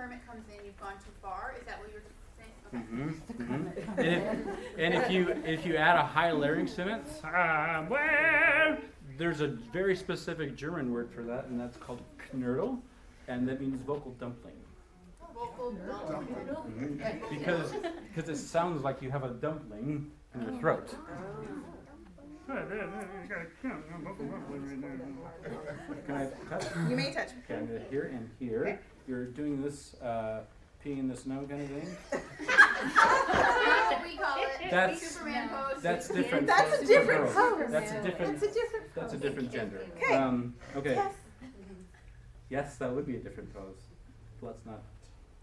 hermit comes in, you've gone too far. Is that what you're saying? Okay. And if you add a high larynx in it, somewhere, there's a very specific German word for that, and that's called Knödel, and that means vocal dumpling. Vocal dumpling. Because it sounds like you have a dumpling in your throat. Can I touch? You may touch. Okay, I'm going to here and here. Okay. You're doing this pee in the snow kind of thing. We call it That's- Superman pose. That's different. That's a different for girls. pose. That's a different. That's a different That's a pose. different gender. Okay. Okay. Yes. Yes, that would be a different pose. Let's not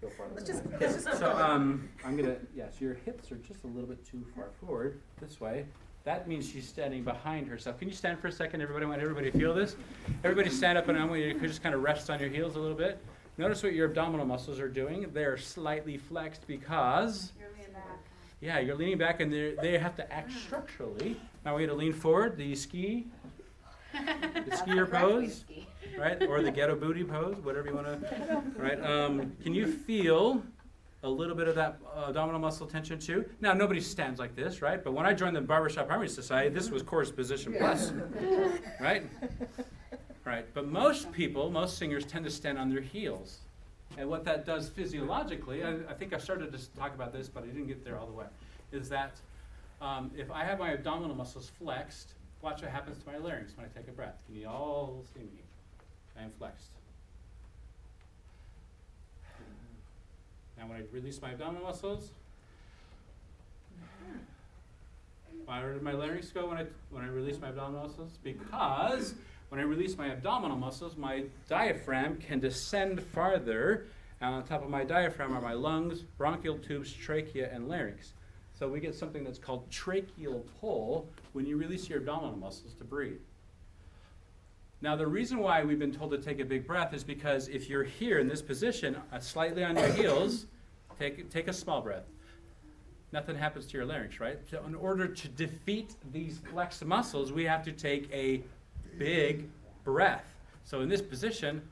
go farther. Let's just So I'm gonna. Yes, your hips are just a little bit too far forward this way. That means she's standing behind herself. Can you stand for a second, everybody? I want everybody to feel this. Everybody stand up, and I want you to just kind of rest on your heels a little bit. Notice what your abdominal muscles are doing. They're slightly flexed because, You're leaning back. yeah, you're leaning back, and they have to act structurally. Now we're going to lean forward, the skier pose, right? Or the ghetto booty pose, whatever you want to, right? Can you feel a little bit of that abdominal muscle tension too? Now, nobody stands like this, right? But when I joined the Barbershop Harmony Society, this was chorus position plus, right? Right, but most people, most singers tend to stand on their heels. And what that does physiologically, I think I started to talk about this, but I didn't get there all the way, is that if I have my abdominal muscles flexed, watch what happens to my larynx when I take a breath. Can you all see me? I am flexed. Now when I release my abdominal muscles, where did my larynx go when I release my abdominal muscles? Because when I release my abdominal muscles, my diaphragm can descend farther, and on top of my diaphragm are my lungs, bronchial tubes, trachea, and larynx. So we get something that's called tracheal pull when you release your abdominal muscles to breathe. Now the reason why we've been told to take a big breath is because if you're here in this position, slightly on your heels, take a small breath. Nothing happens to your larynx, right? So in order to defeat these flexed muscles, we have to take a big breath. So in this position,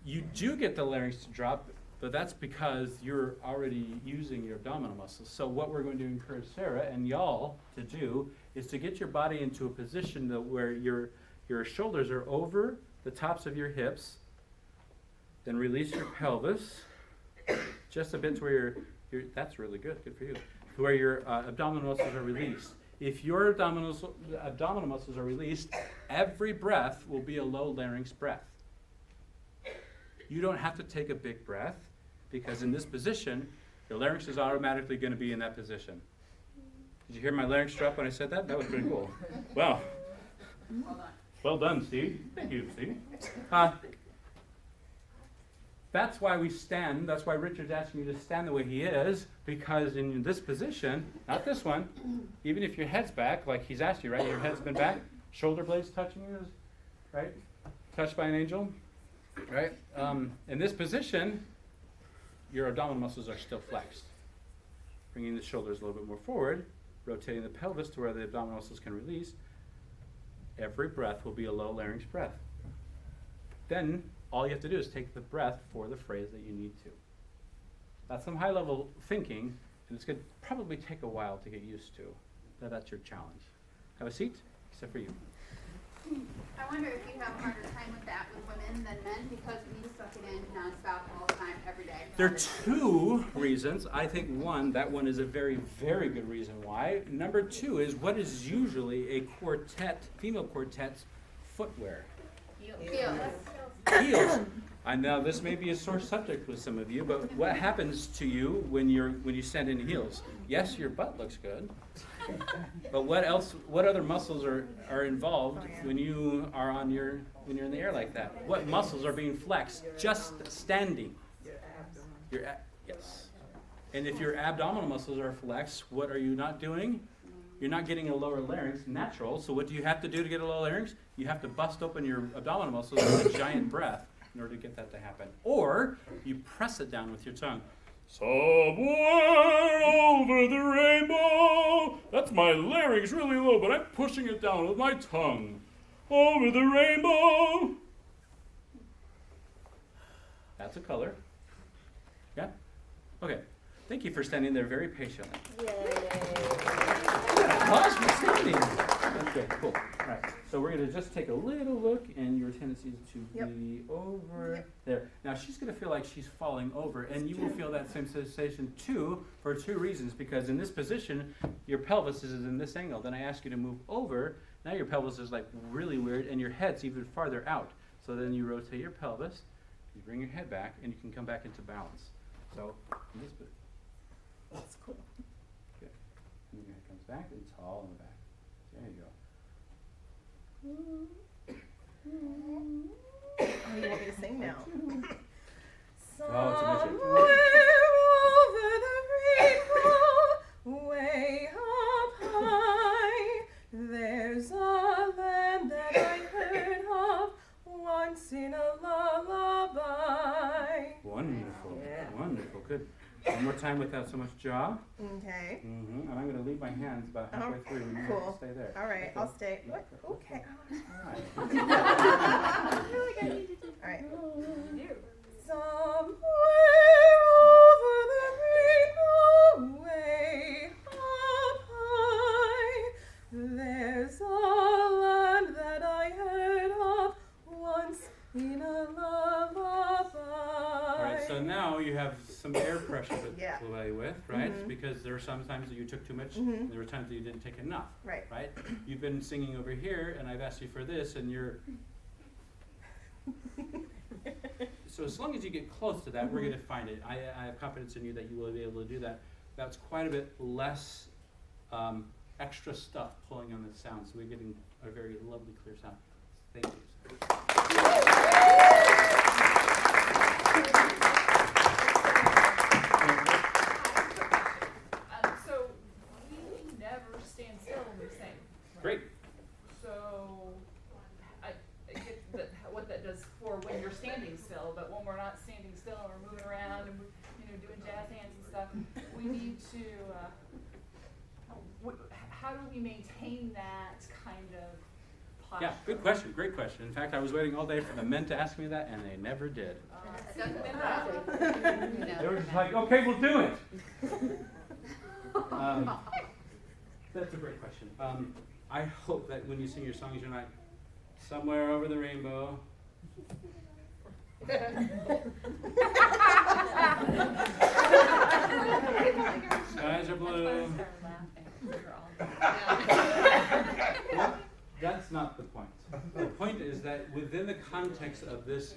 you do get the larynx to drop, but that's because you're already using your abdominal muscles. So what we're going to encourage Sarah and y'all to do is to get your body into a position where your shoulders are over the tops of your hips, then release your pelvis just a bit to where that's really good for you, to where your abdominal muscles are released. If your abdominal muscles are released, every breath will be a low larynx breath. You don't have to take a big breath because in this position, your larynx is automatically going to be in that position. Did you hear my larynx drop when I said that? That was pretty cool. Wow. Well done, Steve. Thank you, Steve. That's why we stand. That's why Richard's asking you to stand the way he is, because in this position, not this one, even if your head's back, like he's asked you, right? Your head's been back, shoulder blades touching you, right? Touched by an angel, right? In this position, your abdominal muscles are still flexed. Bringing the shoulders a little bit more forward, rotating the pelvis to where the abdominal muscles can release. Every breath will be a low larynx breath. Then all you have to do is take the breath for the phrase that you need to. That's some high level thinking, and it's going to probably take a while to get used to. But that's your challenge. Have a seat, except for you. I wonder if you have a harder time with that with women than men because we suck it in nonstop all the time, every day. There are two reasons. I think that one is a very, very good reason why. Number two is what is usually a quartet, female quartet's footwear. Heels. I know this may be a sore subject with some of you, but what happens to you when you stand in heels? Yes, your butt looks good, but what else? What other muscles are involved when you are when you're in the air like that? What muscles are being flexed just standing? Yes. And if your abdominal muscles are flexed, what are you not doing? You're not getting a lower larynx, natural. So what do you have to do to get a lower larynx? You have to bust open your abdominal muscles with a giant breath in order to get that to happen. Or you press it down with your tongue. Somewhere over the rainbow. That's my larynx really low, but I'm pushing it down with my tongue. Over the rainbow. That's a color. Yeah? Okay. Thank you for standing there very patiently. Yay. Applause for standing. That's great. Cool. All right. So we're going to just take a little look, and your tendency is to be over there. Now she's going to feel like she's falling over, and you will feel that same sensation too, for two reasons. Because in this position, your pelvis is in this angle. Then I ask you to move over. Now your pelvis is like really weird, and your head's even farther out. So then you rotate your pelvis, you bring your head back, and you can come back into balance. So in this position. That's cool. Good. And your head comes back and tall in the back. There you go. Oh, you want me to sing now? Oh, it's a good shape. Somewhere over the rainbow, way up high, there's a land that I heard of once in a lullaby. Wonderful. Yeah. Wonderful. Good. One more time without so much jaw. Okay. And I'm going to leave my hands about halfway through. And you have Cool. to stay there. All right, Okay. I'll stay. What? Okay. All right. All right. Somewhere over the rainbow, way up high, there's a land that I heard of once in a lullaby. All right. So now you have some air pressure to Yeah. play with, right? Mhm. Because there are some times that you took too much. Mhm. And there were times that you didn't take enough. Right. Right? You've been singing over here, and I've asked you for this, and you're. So as long as you get close to that, we're going to find it. I have confidence in you that you will be able to do that. That's quite a bit less extra stuff pulling on the sound, so we're getting a very lovely, clear sound. Thank you. So we never stand still when we sing. Great. So I get that, what that does for when you're standing still, but when we're not standing still and we're moving around and we're, doing jazz hands and stuff, we need to. How do we maintain that kind of posture? Yeah, good question. Great question. In fact, I was waiting all day for the men to ask me that, and they never did. It doesn't been matter. They were just like, okay, we'll do it. That's a great question. I hope that when you sing your songs, you're not somewhere over the rainbow. Skies are blue. That's not the point. The point is that within the context of this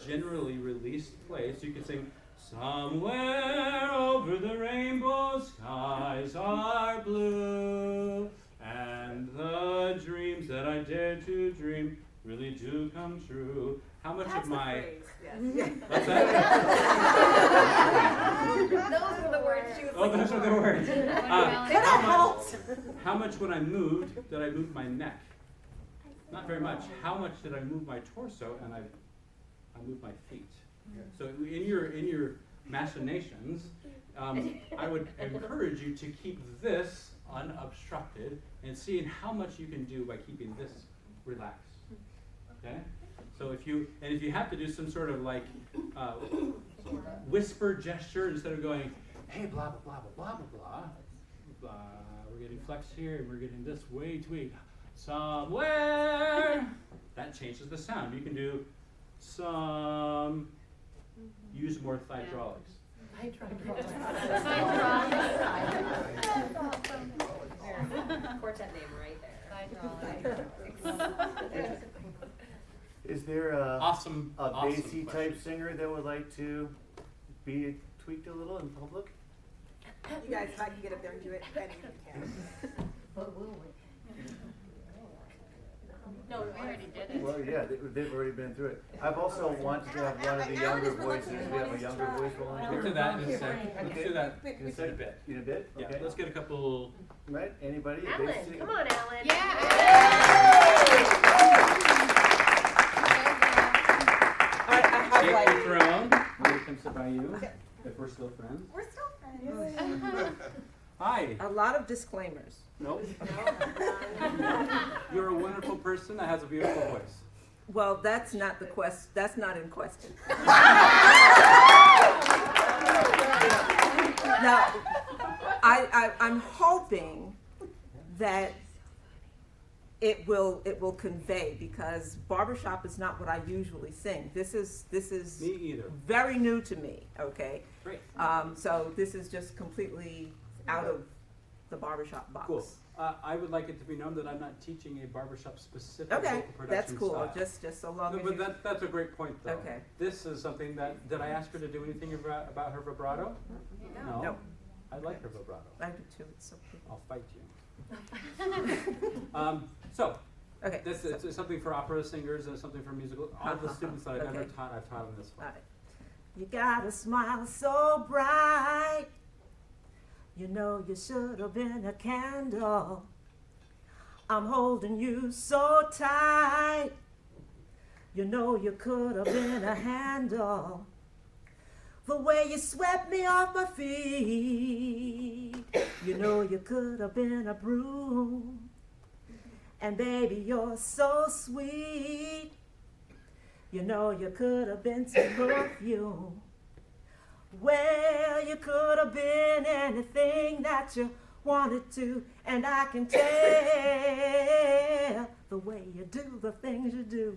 generally released place, you can sing, somewhere over the rainbow, skies are blue, and the dreams that I dare to dream really do come true. How much of my... What's that? Those were the words she was Oh, those are the words. helped. How much when I moved did I move my neck? Not very much. How much did I move my torso? And I moved my feet. So in your machinations, I would encourage you to keep this unobstructed and seeing how much you can do by keeping this relaxed. Okay? So if you have to do some sort of like whisper gesture instead of going, hey, blah, blah, blah, blah, blah, blah, blah, we're getting flex here and we're getting this way tweak. Somewhere. That changes the sound. You can do some, use more thigh hydraulics. Quartet name right there. Is there a Awesome. bassy question. type singer that would like to be tweaked a little in public? You guys, if I can get up there and do it, then you can. But will we? No, we already did it. Well, yeah, they've already been through it. I've also wanted to have one of the younger voices. We have a younger voice We'll volunteer. do that in a sec. Let's do that In a in a sec? bit. In a bit? Yeah, Okay. let's get a couple. Right, anybody? A bass Alan, singer? come on, Alan. Yeah. I have Take like. your throne. Maybe come sit by you, if we're still friends. We're still friends. Hi. A lot of disclaimers. Nope. You're a wonderful person that has a beautiful voice. Well, that's not the that's not in question. I'm hoping that it will convey, because barbershop is not what I usually sing. This is Me either. very new to me. Okay, Great. so this is just completely out of the barbershop box. Cool. I would like it to be known that I'm not teaching a barbershop specific Okay, vocal production that's cool. style. Just so long No, as but you. that's a great point, though. Okay. This is something that, did I ask her to do anything about her vibrato? No. I like her vibrato. I do too. It's so cool. I'll fight you. So, Okay. this so- it's something for opera singers and something for musical. All the students that I've ever Okay. taught, I've taught them this one. All right. You got a smile so bright. You know you should have been a candle. I'm holding you so tight. You know you could have been a handle. The way you swept me off my feet. You know you could have been a broom. And baby, you're so sweet. You know you could have been some perfume. Well, you could have been anything that you wanted to, and I can tell the way you do the things you do.